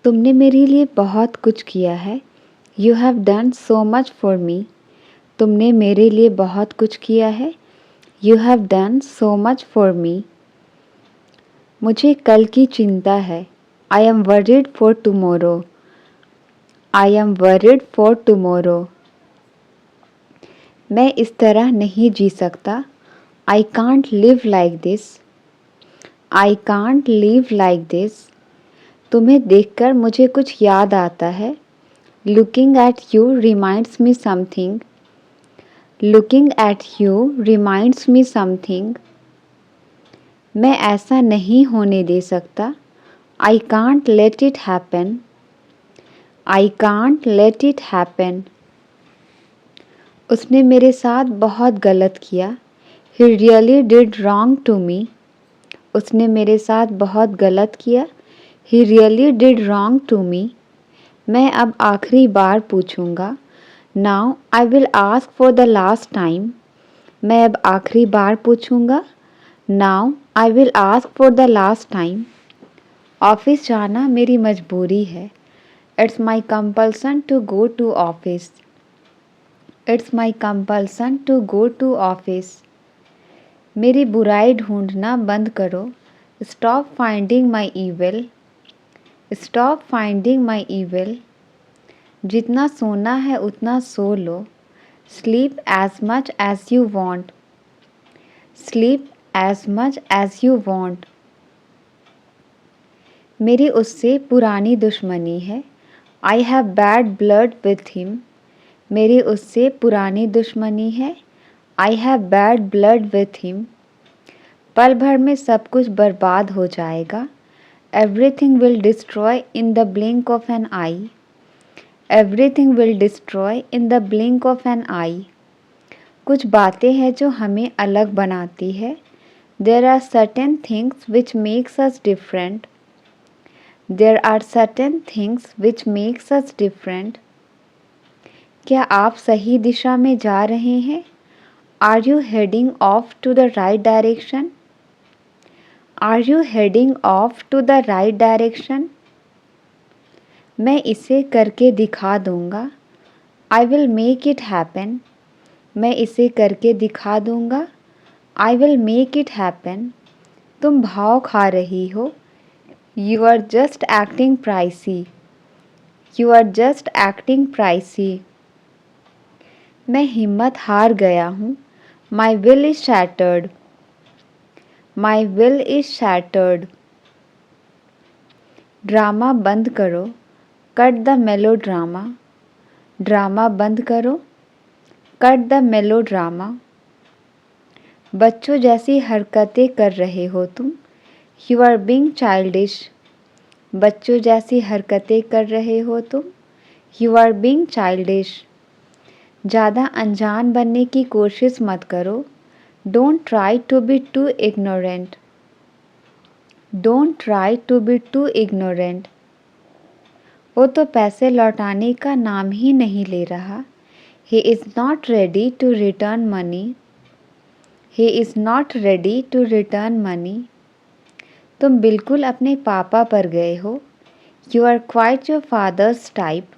तुमने मेरे लिए बहुत कुछ किया है। You have done so much for me. तुमने मेरे लिए बहुत कुछ किया है। You have done so much for me. मुझे कल की चिंता है। I am worried for tomorrow. I am worried for tomorrow. मैं इस तरह नहीं जी सकता। I can't live like this. I can't live like this. तुम्हें देखकर मुझे कुछ याद आता है। Looking at you reminds me something. Looking at you reminds me something. मैं ऐसा नहीं होने दे सकता। I can't let it happen. I can't let it happen. उसने मेरे साथ बहुत गलत किया। He really did wrong to me. उसने मेरे साथ बहुत गलत किया। He really did wrong to me. मैं अब आखिरी बार पूछूंगा। Now I will ask for the last time. मैं अब आखिरी बार पूछूंगा। Now I will ask for the last time. Office जाना मेरी मजबूरी है। It's my compulsion to go to office. It's my compulsion to go to office. मेरी बुराई ढूंढना बंद करो। Stop finding my evil. Stop finding my evil. जितना सोना है उतना सो लो। Sleep as much as you want. Sleep as much as you want. मेरी उससे पुरानी दुश्मनी है। I have bad blood with him. मेरी उससे पुरानी दुश्मनी है। I have bad blood with him. पल भर में सब कुछ बर्बाद हो जाएगा। Everything will destroy in the blink of an eye. Everything will destroy in the blink of an eye. कुछ बातें हैं जो हमें अलग बनाती है। There are certain things which makes us different. There are certain things which makes us different. क्या आप सही दिशा में जा रहे हैं? Are you heading off to the right direction? Are you heading off to the right direction? मैं इसे करके दिखा दूंगा। I will make it happen. मैं इसे करके दिखा दूंगा। I will make it happen. तुम भाव खा रही हो। You are just acting pricey. You are just acting pricey. मैं हिम्मत हार गया हूँ। My will is shattered. My will is shattered. Drama बंद करो। Cut the melodrama. ड्रामा बंद करो। Cut the melodrama. बच्चों जैसी हरकतें कर रहे हो तुम। You are being childish. बच्चों जैसी हरकतें कर रहे हो तुम। You are being childish. ज़्यादा अनजान बनने की कोशिश मत करो। Don't try to be too ignorant. Don't try to be too ignorant. वो तो पैसे लौटाने का नाम ही नहीं ले रहा। He is not ready to return money. He is not ready to return money. तुम बिल्कुल अपने पापा पर गए हो। You are quite your father's type.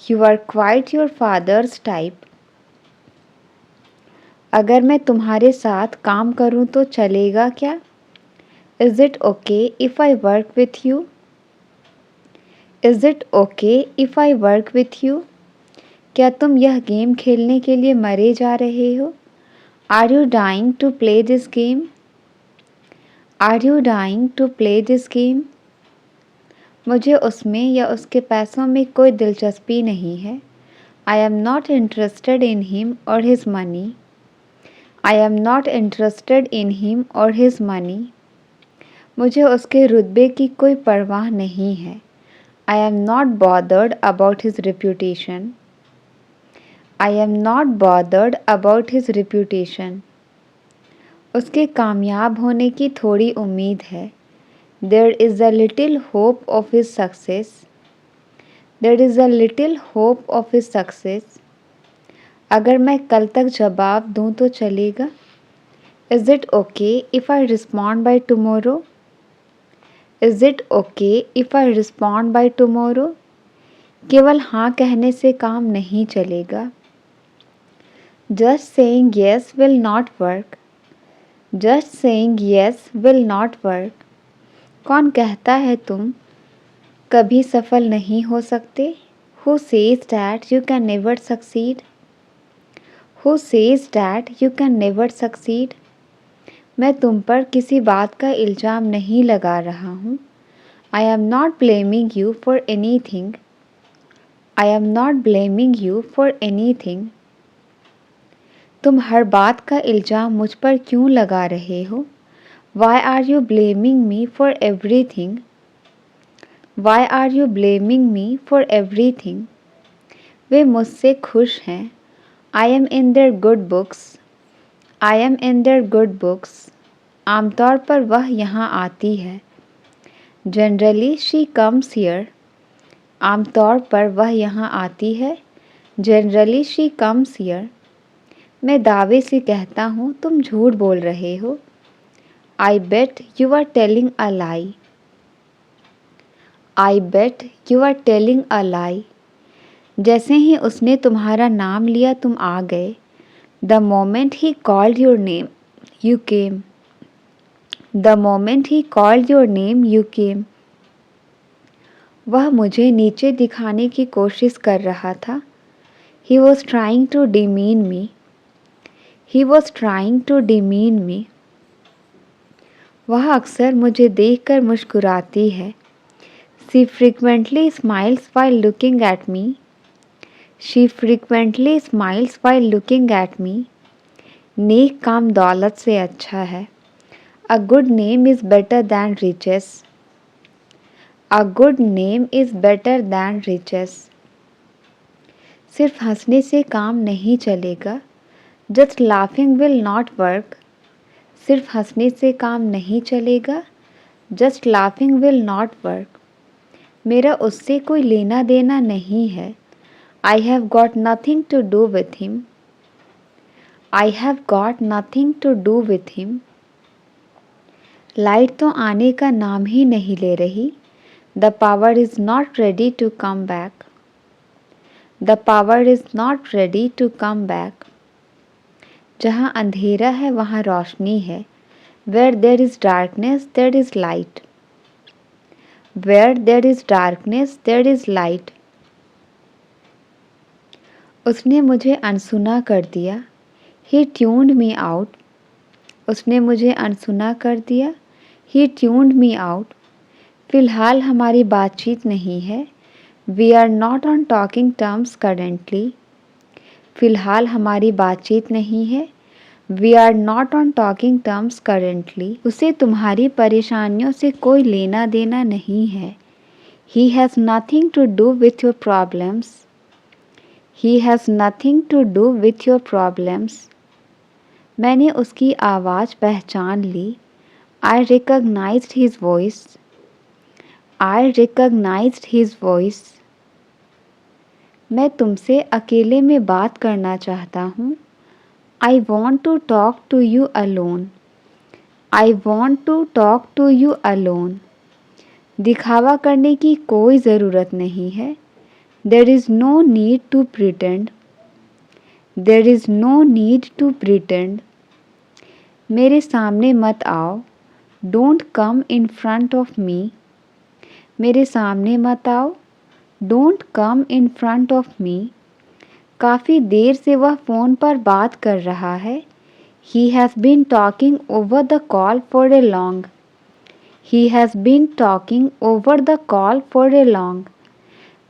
You are quite your father's type. अगर मैं तुम्हारे साथ काम करूं तो चलेगा क्या? Is it okay if I work with you? Is it okay if I work with you? क्या तुम यह गेम खेलने के लिए मरे जा रहे हो? Are you dying to play this game? Are you dying to play this game? मुझे उसमें या उसके पैसों में कोई दिलचस्पी नहीं है। I am not interested in him or his money. I am not interested in him or his money. मुझे उसके रुतबे की कोई परवाह नहीं है। I am not bothered about his reputation. I am not bothered about his reputation. उसके कामयाब होने की थोड़ी उम्मीद है। There is a little hope of his success. There is a little hope of his success. अगर मैं कल तक जवाब दूं तो चलेगा? Is it okay if I respond by tomorrow? Is it okay if I respond by tomorrow? केवल हाँ कहने से काम नहीं चलेगा। Just saying yes will not work. Just saying yes will not work. कौन कहता है तुम कभी सफल नहीं हो सकते? Who says that you can never succeed? Who says that you can never succeed? मैं तुम पर किसी बात का इल्ज़ाम नहीं लगा रहा हूँ। I am not blaming you for anything. I am not blaming you for anything. तुम हर बात का इल्ज़ाम मुझ पर क्यों लगा रहे हो? Why are you blaming me for everything? Why are you blaming me for everything? वे मुझसे खुश हैं। I am in their good books. I am in their good books. आमतौर पर वह यहाँ आती है। Generally she comes here. आमतौर पर वह यहाँ आती है। Generally she comes here. मैं दावे से कहता हूँ तुम झूठ बोल रहे हो। I bet you are telling a lie. I bet you are telling a lie. जैसे ही उसने तुम्हारा नाम लिया तुम आ गए। The moment he called your name, you came. The moment he called your name, you came. वह मुझे नीचे दिखाने की कोशिश कर रहा था। He was trying to demean me. He was trying to demean me. वह अक्सर मुझे देखकर मुस्कुराती है। She frequently smiles while looking at me. She frequently smiles while looking at me. नेक काम दौलत से अच्छा है। A good name is better than riches. A good name is better than riches. सिर्फ हंसने से काम नहीं चलेगा। Just laughing will not work. सिर्फ हंसने से काम नहीं चलेगा। Just laughing will not work. मेरा उससे कोई लेना देना नहीं है। I have got nothing to do with him. I have got nothing to do with him. Light तो आने का नाम ही नहीं ले रही। The power is not ready to come back. The power is not ready to come back. जहाँ अंधेरा है वहाँ रोशनी है। Where there is darkness, there is light. Where there is darkness, there is light. उसने मुझे अनसुना कर दिया। He tuned me out. उसने मुझे अनसुना कर दिया। He tuned me out. फ़िलहाल हमारी बातचीत नहीं है। We are not on talking terms currently. फ़िलहाल हमारी बातचीत नहीं है। We are not on talking terms currently. उसे तुम्हारी परेशानियों से कोई लेना देना नहीं है। He has nothing to do with your problems. He has nothing to do with your problems. मैंने उसकी आवाज़ पहचान ली। I recognized his voice. I recognized his voice. मैं तुमसे अकेले में बात करना चाहता हूँ। I want to talk to you alone. I want to talk to you alone. दिखावा करने की कोई ज़रूरत नहीं है। There is no need to pretend. There is no need to pretend. मेरे सामने मत आओ। Don't come in front of me. मेरे सामने मत आओ। Don't come in front of me. काफ़ी देर से वह फ़ोन पर बात कर रहा है। He has been talking over the call for a long. He has been talking over the call for a long.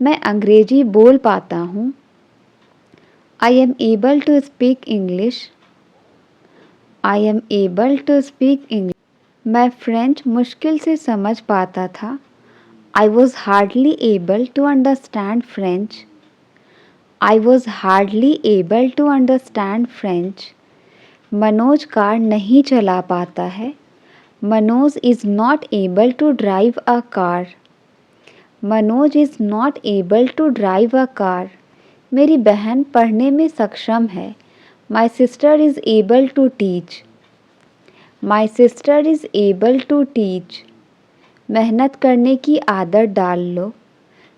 मैं अंग्रेजी बोल पाता हूँ। I am able to speak English. I am able to speak English. मैं French मुश्किल से समझ पाता था। I was hardly able to understand French. I was hardly able to understand French. Manoj car नहीं चला पाता है। Manoj is not able to drive a car. Manoj is not able to drive a car. मेरी बहन पढ़ने में सक्षम है। My sister is able to teach. My sister is able to teach. मेहनत करने की आदत डाल लो।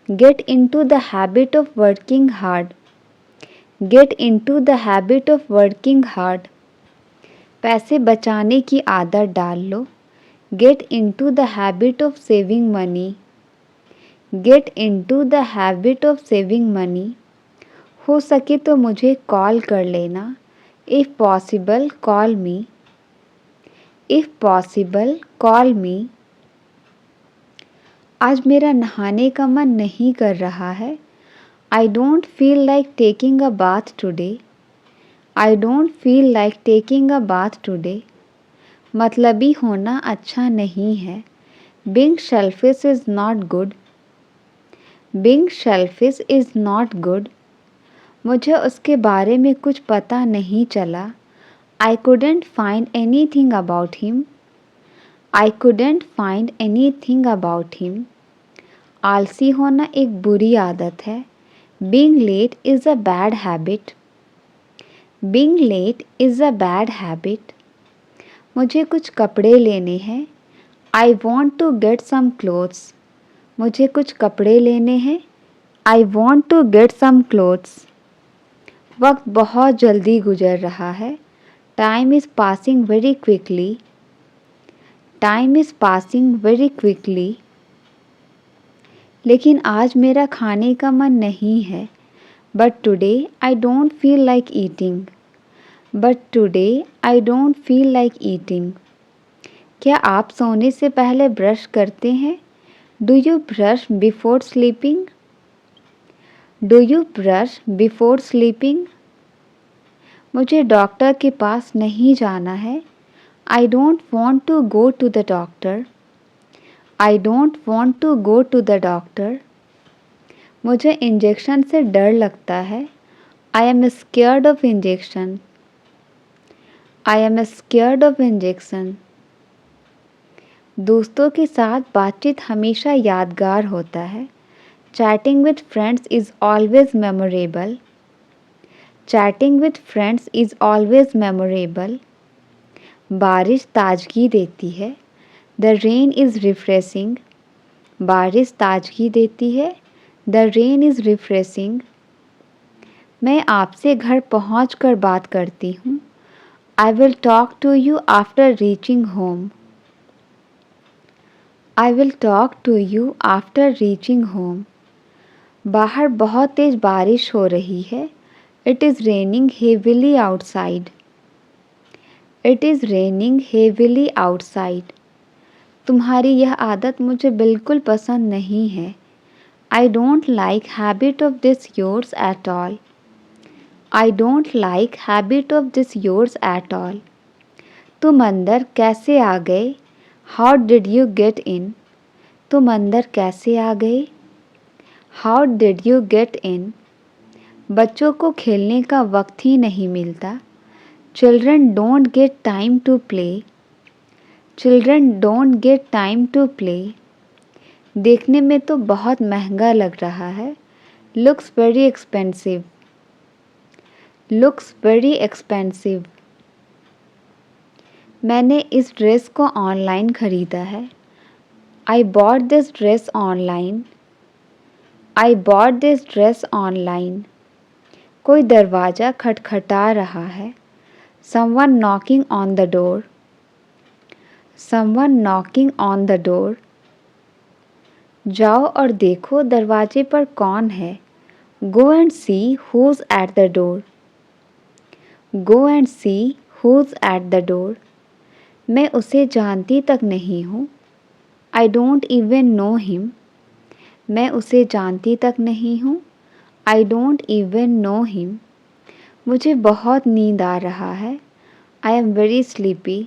Get into the habit of working hard. Get into the habit of working hard. पैसे बचाने की आदत डाल लो। Get into the habit of saving money. Get into the habit of saving money. हो सके तो मुझे कॉल कर लेना। If possible call me. If possible call me. आज मेरा नहाने का मन नहीं कर रहा है। I don't feel like taking a bath today. I don't feel like taking a bath today. मतलबी होना अच्छा नहीं है। Being selfish is not good. Being selfish is not good. मुझे उसके बारे में कुछ पता नहीं चला। आई couldn't find anything about him. I couldn't find anything about him. आलसी होना एक बुरी आदत है। Being late is a bad habit. Being late is a bad habit. मुझे कुछ कपड़े लेने हैं। I want to get some clothes. मुझे कुछ कपड़े लेने हैं। I want to get some clothes. वक्त बहुत जल्दी गुजर रहा है। Time is passing very quickly. Time is passing very quickly. लेकिन आज मेरा खाने का मन नहीं है। But today I don't feel like eating. But today I don't feel like eating. क्या आप सोने से पहले ब्रश करते हैं? Do you brush before sleeping? Do you brush before sleeping? मुझे डॉक्टर के पास नहीं जाना है। I don't want to go to the doctor. I don't want to go to the doctor. मुझे इंजेक्शन से डर लगता है। I am scared of injection. I am scared of injection. दोस्तों के साथ बातचीत हमेशा यादगार होता है। Chatting with friends is always memorable. Chatting with friends is always memorable. बारिश ताजगी देती है। The rain is refreshing. बारिश ताजगी देती है। The rain is refreshing. मैं आपसे घर पहुंचकर बात करती हूँ। I will talk to you after reaching home. I will talk to you after reaching home. बाहर बहुत तेज बारिश हो रही है। It is raining heavily outside. It is raining heavily outside. तुम्हारी यह आदत मुझे बिल्कुल पसंद नहीं है। I don't like habit of this yours at all. I don't like habit of this yours at all. तुम अंदर कैसे आ गए? How did you get in? तुम अंदर कैसे आ गए? How did you get in? बच्चों को खेलने का वक्त ही नहीं मिलता। Children don't get time to play. Children don't get time to play. देखने में तो बहुत महंगा लग रहा है। Looks very expensive. Looks very expensive. मैंने इस ड्रेस को ऑनलाइन खरीदा है। I bought this dress online. I bought this dress online. कोई दरवाज़ा खटखटा रहा है। Someone knocking on the door. Someone knocking on the door. जाओ और देखो दरवाजे पर कौन है। Go and see who's at the door. Go and see who's at the door. मैं उसे जानती तक नहीं हूँ। I don't even know him. मैं उसे जानती तक नहीं हूँ। I don't even know him. मुझे बहुत नींद आ रहा है। I am very sleepy.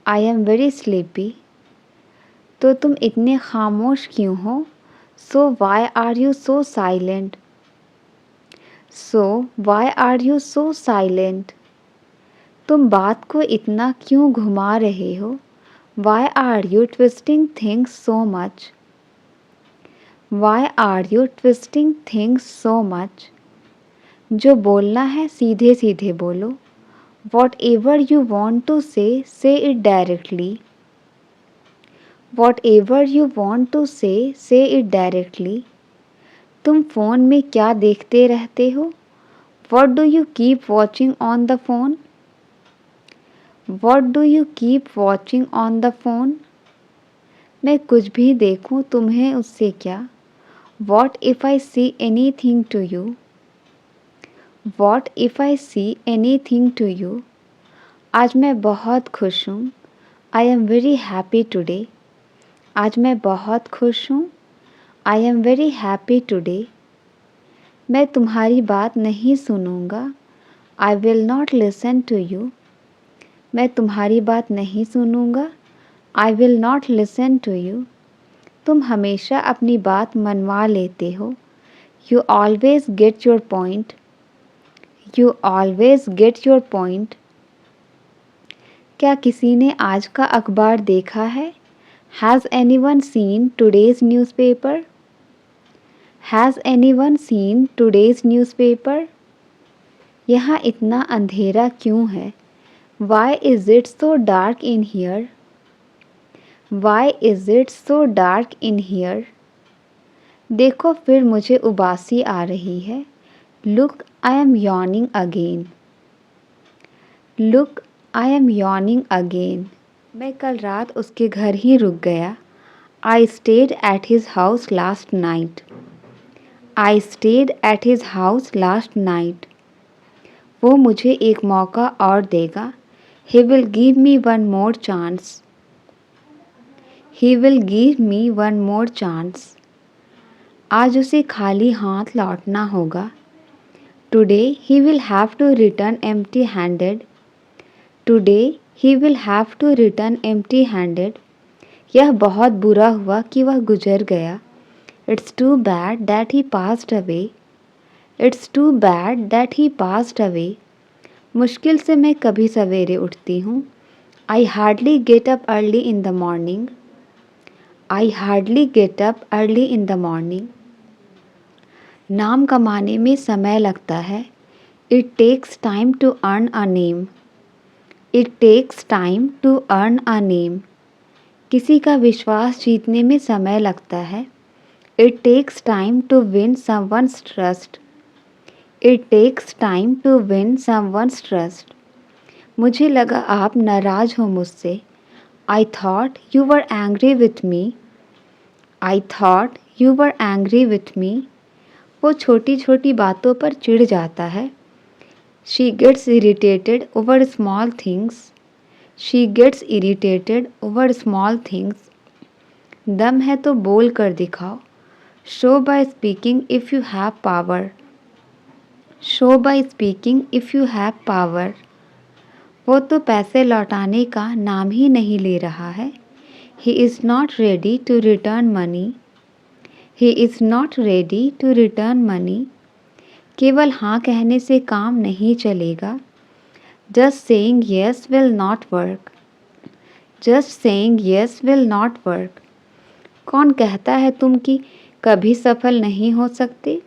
I am very sleepy. तो तुम इतने खामोश क्यों हो? So why are you so silent? So why are you so silent? तुम बात को इतना क्यों घुमा रहे हो? Why are you twisting things so much? Why are you twisting things so much? जो बोलना है सीधे सीधे बोलो। Whatever you want to say it directly. Whatever you want to say it directly. तुम फ़ोन में क्या देखते रहते हो? What do you keep watching on the phone? What do you keep watching on the phone? मैं कुछ भी देखूं तुम्हें उससे क्या? What if I see anything to you? What if I see anything to you? आज मैं बहुत खुश हूँ. I am very happy today. आज मैं बहुत खुश हूँ. I am very happy today. मैं तुम्हारी बात नहीं सुनूंगा. I will not listen to you. मैं तुम्हारी बात नहीं सुनूंगा. I will not listen to you. तुम हमेशा अपनी बात मनवा लेते हो. You always get your point. You always get your point. क्या किसी ने आज का अखबार देखा है? Has anyone seen today's newspaper? Has anyone seen today's newspaper? यहाँ इतना अंधेरा क्यों है? Why is it so dark in here? Why is it so dark in here? देखो फिर मुझे उबासी आ रही है. Look, I am yawning again. Look, I am yawning again. मैं कल रात उसके घर ही रुक गया. I stayed at his house last night. I stayed at his house last night. वो मुझे एक मौका और देगा. He will give me one more chance. He will give me one more chance. आज उसे खाली हाथ लौटना होगा. Today he will have to return empty-handed. Today he will have to return empty-handed. यह बहुत बुरा हुआ कि वह गुजर गया. It's too bad that he passed away. It's too bad that he passed away. मुश्किल से मैं कभी सवेरे उठती हूँ. I hardly get up early in the morning. I hardly get up early in the morning. नाम कमाने में समय लगता है. It takes time to earn a name. It takes time to earn a name. किसी का विश्वास जीतने में समय लगता है. It takes time to win someone's trust. It takes time to win someone's trust. मुझे लगा आप नाराज़ हो मुझसे. I thought you were angry with me. I thought you were angry with me. वो छोटी छोटी बातों पर चिढ़ जाता है. She gets irritated over small things. She gets irritated over small things. दम है तो बोल कर दिखाओ. Show by speaking if you have power. Show by speaking if you have power. वो तो पैसे लौटाने का नाम ही नहीं ले रहा है. He is not ready to return money. He is not ready to return money. केवल हाँ कहने से काम नहीं चलेगा. Just saying yes will not work. Just saying yes will not work. कौन कहता है तुम कि कभी सफल नहीं हो सकते?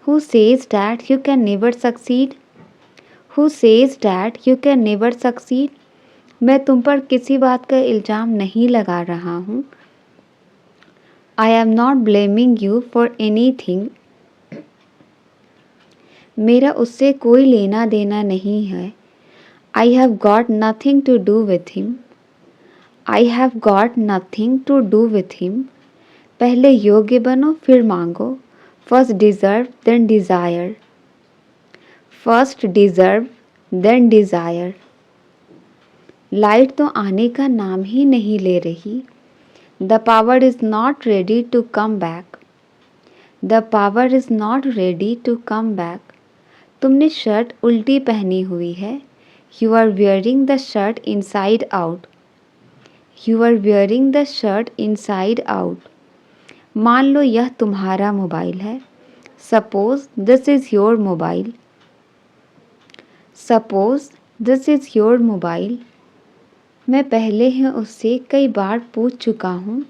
Who says that you can never succeed? Who says that you can never succeed? मैं तुम पर किसी बात का इल्ज़ाम नहीं लगा रहा हूँ. I am not blaming you for anything. मेरा उससे कोई लेना देना नहीं है. I have got nothing to do with him. I have got nothing to do with him. पहले योग्य बनो फिर मांगो. First deserve then desire. First deserve then desire. Light तो आने का नाम ही नहीं ले रही. The power is not ready to come back. The power is not ready to come back. तुमने शर्ट उल्टी पहनी हुई है. You are wearing the shirt inside out. You are wearing the shirt inside out. मान लो यह तुम्हारा mobile है. Suppose this is your mobile. Suppose this is your mobile. मैं पहले ही उससे कई बार पूछ चुका हूँ.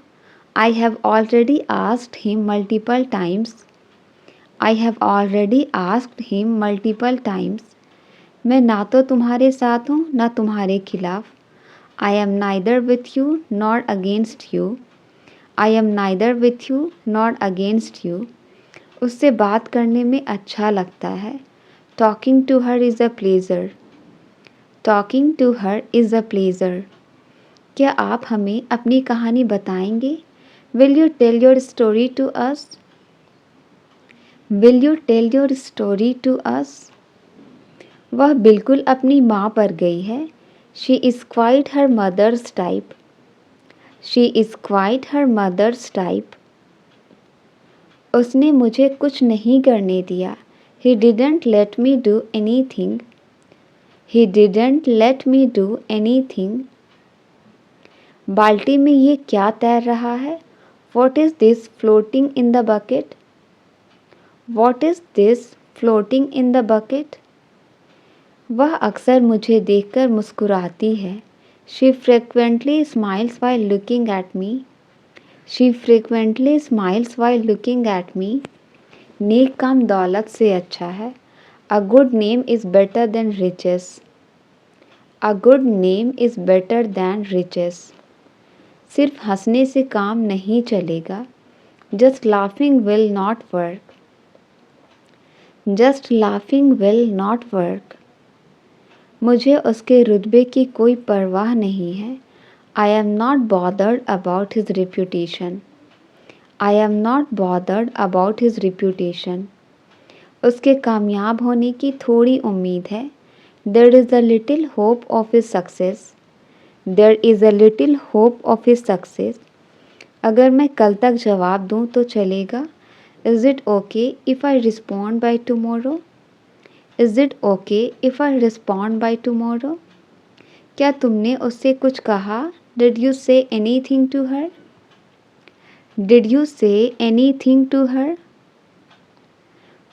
I have already asked him multiple times. I have already asked him multiple times. मैं ना तो तुम्हारे साथ हूँ ना तुम्हारे खिलाफ. I am neither with you nor against you. I am neither with you not against you. उससे बात करने में अच्छा लगता है। Talking to her is a pleasure. Talking to her is a pleasure. क्या आप हमें अपनी कहानी बताएंगे? Will you tell your story to us? Will you tell your story to us? वह बिल्कुल अपनी माँ पर गई है। She is quite her mother's type. She is quite her mother's type. उसने मुझे कुछ नहीं करने दिया। He didn't let me do anything. He didn't let me do anything. बाल्टी में ये क्या तैर रहा है? What is this floating in the bucket? What is this floating in the bucket? वह अक्सर मुझे देखकर मुस्कुराती है। She frequently smiles while looking at me. She frequently smiles while looking at me. नेक काम दौलत से अच्छा है। A good name is better than riches. A good name is better than riches. सिर्फ हंसने से काम नहीं चलेगा। Just laughing will not work. Just laughing will not work. मुझे उसके रुतबे की कोई परवाह नहीं है। I am not bothered about his reputation. I am not bothered about his reputation. उसके कामयाब होने की थोड़ी उम्मीद है। There is a little hope of his success. There is a little hope of his success. अगर मैं कल तक जवाब दूँ तो चलेगा? Is it okay if I respond by tomorrow? Is it okay if I respond by tomorrow? क्या तुमने उससे कुछ कहा? Did you say anything to her? Did you say anything to her?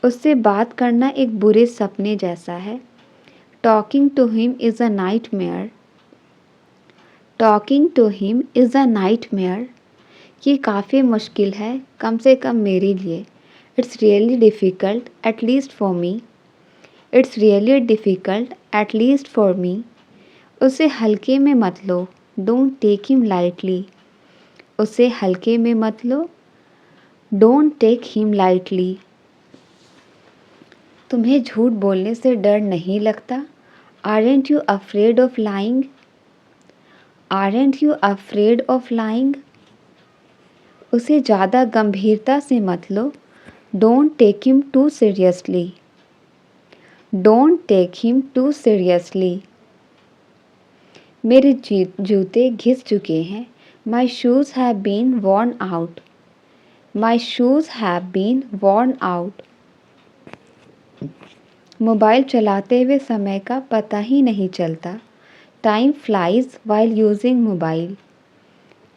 उससे बात करना एक बुरे सपने जैसा है। Talking to him is a nightmare. Talking to him is a nightmare. ये काफ़ी मुश्किल है, कम से कम मेरे लिए। It's really difficult, at least for me. It's really difficult, at least for me. उसे हल्के में मत लो। Don't take him lightly. उसे हल्के में मत लो। Don't take him lightly. तुम्हें झूठ बोलने से डर नहीं लगता? Aren't you afraid of lying? Aren't you afraid of lying? उसे ज़्यादा गंभीरता से मत लो। Don't take him too seriously. Don't take him too seriously. मेरे जूते घिस चुके हैं। My shoes have been worn out. My shoes have been worn out. Mobile चलाते हुए समय का पता ही नहीं चलता। Time flies while using mobile.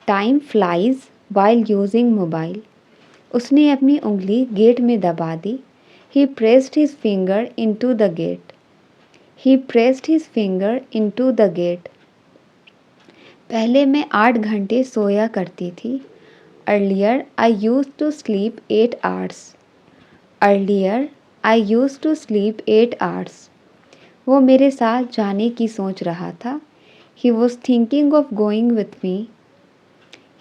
Time flies while using mobile. उसने अपनी उंगली गेट में दबा दी। He pressed his finger into the gate. He pressed his finger into the gate. पहले मैं 8 घंटे सोया करती थी। Earlier I used to sleep 8 hours. Earlier I used to sleep 8 hours. वो मेरे साथ जाने की सोच रहा था। He was thinking of going with me.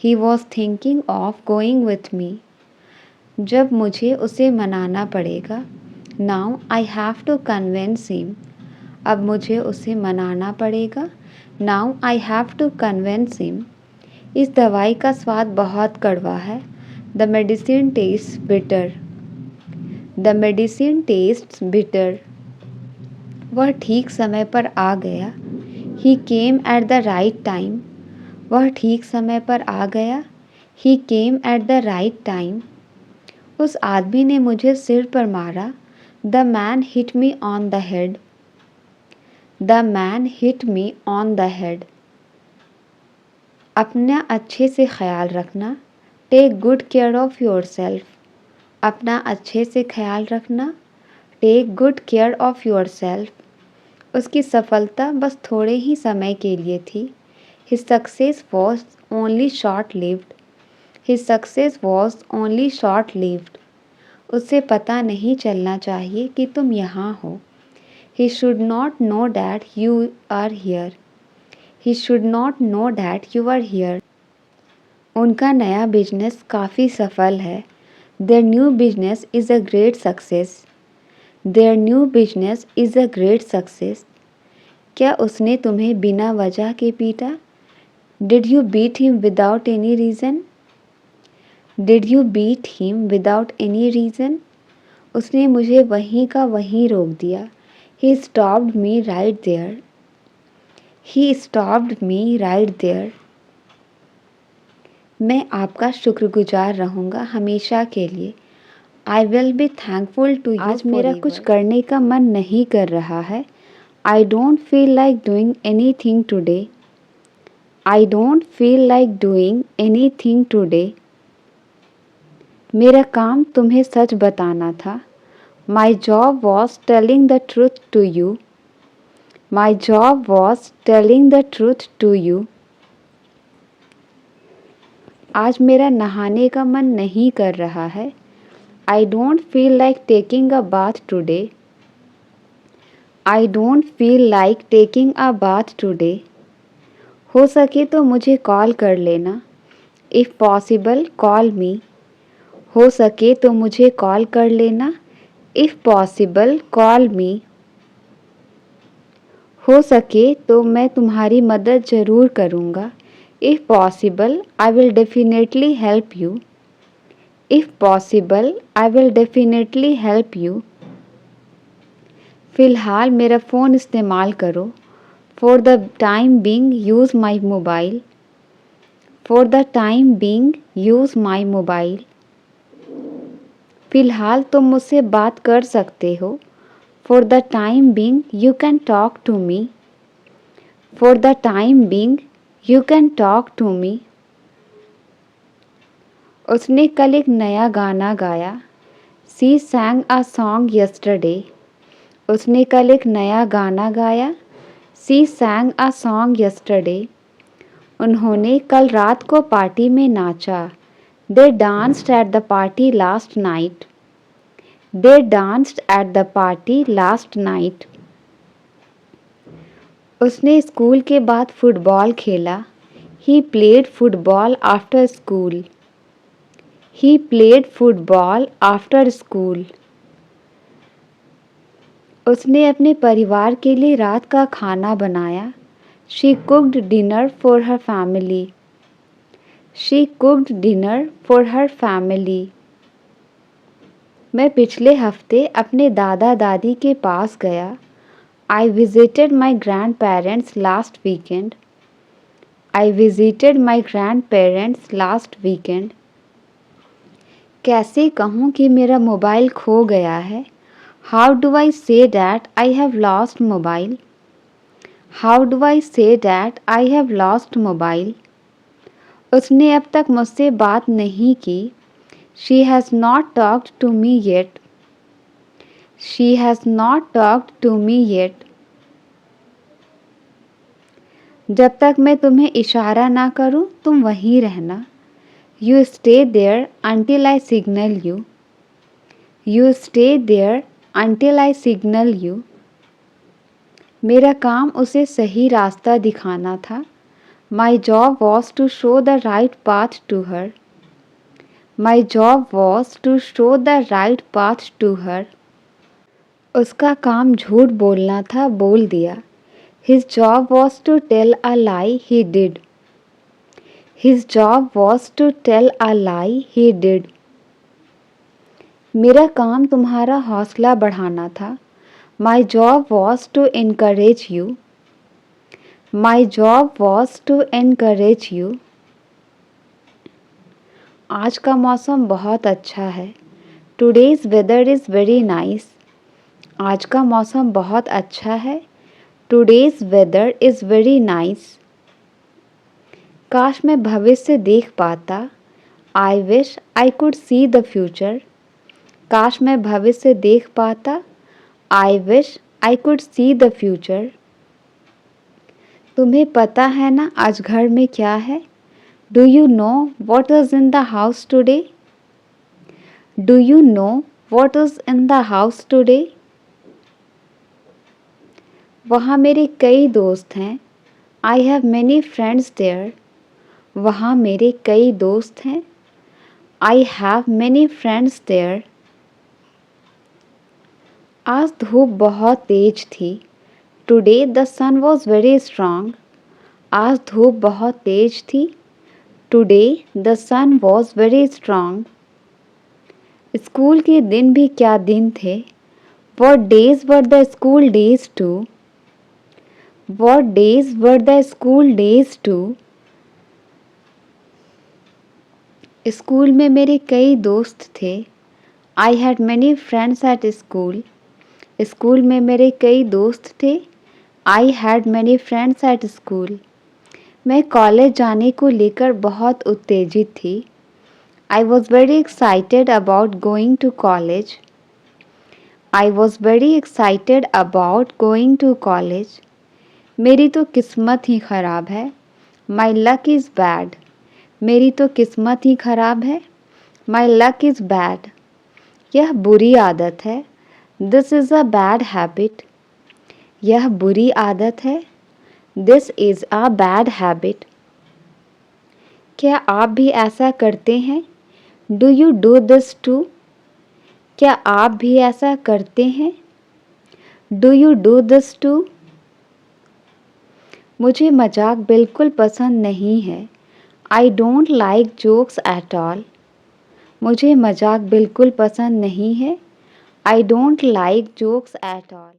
He was thinking of going with me. जब मुझे उसे मनाना पड़ेगा। Now I have to convince him. अब मुझे उसे मनाना पड़ेगा। Now I have to convince him. इस दवाई का स्वाद बहुत कड़वा है। The medicine tastes bitter. The medicine tastes bitter. वह ठीक समय पर आ गया। He came at the right time. वह ठीक समय पर आ गया। He came at the right time. उस आदमी ने मुझे सिर पर मारा। The man hit me on the head. The man hit me on the head. अपना अच्छे से ख्याल रखना। Take good care of yourself. अपना अच्छे से ख्याल रखना। Take good care of yourself. उसकी सफलता बस थोड़े ही समय के लिए थी। His success was only short-lived. His success was only short-lived. उसे पता नहीं चलना चाहिए कि तुम यहाँ हो। He should not know that you are here. He should not know that you are here. उनका नया बिजनेस काफ़ी सफल है। Their new business is a great success. Their new business is a great success. क्या उसने तुम्हें बिना वजह के पीटा? Did you beat him without any reason? Did you beat him without any reason? उसने मुझे वहीं का वहीं रोक दिया. He stopped me right there. He stopped me right there. मैं आपका शुक्रगुजार रहूँगा हमेशा के लिए. I will be thankful to you. आज मेरा कुछ करने का मन नहीं कर रहा है. I don't feel like doing anything today. I don't feel like doing anything today. मेरा काम तुम्हें सच बताना था. My job was telling the truth to you. My job was telling the truth to you. आज मेरा नहाने का मन नहीं कर रहा है. I don't feel like taking a bath today. I don't feel like taking a bath today. हो सके तो मुझे कॉल कर लेना. If possible, call me. हो सके तो मुझे कॉल कर लेना. If possible, call me. हो सके तो मैं तुम्हारी मदद ज़रूर करूँगा. If possible, I will definitely help you. If possible, I will definitely help you. फ़िलहाल मेरा फ़ोन इस्तेमाल करो. For the time being, use my mobile. For the time being, use my mobile. फ़िलहाल तुम मुझसे बात कर सकते हो. For the time being, you can talk to me. For the time being, you can talk to me. उसने कल एक नया गाना गाया. She sang a song yesterday. उसने कल एक नया गाना गाया. She sang a song yesterday. उन्होंने कल रात को पार्टी में नाचा. They danced at the party last night. They danced at the party last night. उसने स्कूल के बाद फुटबॉल खेला. He played football after school. He played football after school. उसने अपने परिवार के लिए रात का खाना बनाया. She cooked dinner for her family. She cooked dinner for her family. मैं पिछले हफ्ते अपने दादा दादी के पास गया. I visited my grandparents last weekend. I visited my grandparents last weekend. कैसे कहूँ कि मेरा मोबाइल खो गया है. How do I say that I have lost mobile? How do I say that I have lost mobile? उसने अब तक मुझसे बात नहीं की. She has not talked to me yet. She has not talked to me yet. जब तक मैं तुम्हें इशारा ना करूं, तुम वहीं रहना. You stay there until I signal you. You stay there until I signal you. मेरा काम उसे सही रास्ता दिखाना था. My job was to show the right path to her. My job was to show the right path to her. उसका काम झूठ बोलना था, बोल दिया. His job was to tell a lie, he did. His job was to tell a lie, he did. मेरा काम तुम्हारा हौसला बढ़ाना था. My job was to encourage you. My job was to encourage you. आज का मौसम बहुत अच्छा है. Today's weather is very nice. आज का मौसम बहुत अच्छा है. Today's weather is very nice. काश मैं भविष्य देख पाता. I wish I could see the future. काश मैं भविष्य देख पाता. I wish I could see the future. तुम्हें पता है ना आज घर में क्या है? Do you know what is in the house today? Do you know what is in the house today? वहाँ मेरे कई दोस्त हैं. I have many friends there. वहाँ मेरे कई दोस्त हैं। I have many friends there. आज धूप बहुत तेज थी। Today the sun was very strong. आज धूप बहुत तेज थी। Today the sun was very strong. School के दिन भी क्या दिन थे। What days were the school days too? What days were the school days too? School में मेरे कई दोस्त थे। I had many friends at school. School में मेरे कई दोस्त थे। I had many friends at school. मैं कॉलेज जाने को लेकर बहुत उत्तेजित थी। I was very excited about going to college. I was very excited about going to college. मेरी तो किस्मत ही ख़राब है। My luck is bad. मेरी तो किस्मत ही ख़राब है। My luck is bad. यह बुरी आदत है। This is a bad habit. यह बुरी आदत है। This is a bad habit. क्या आप भी ऐसा करते हैं? Do you do this too? क्या आप भी ऐसा करते हैं? Do you do this too? मुझे मजाक बिल्कुल पसंद नहीं है। I don't like jokes at all. मुझे मजाक बिल्कुल पसंद नहीं है। I don't like jokes at all.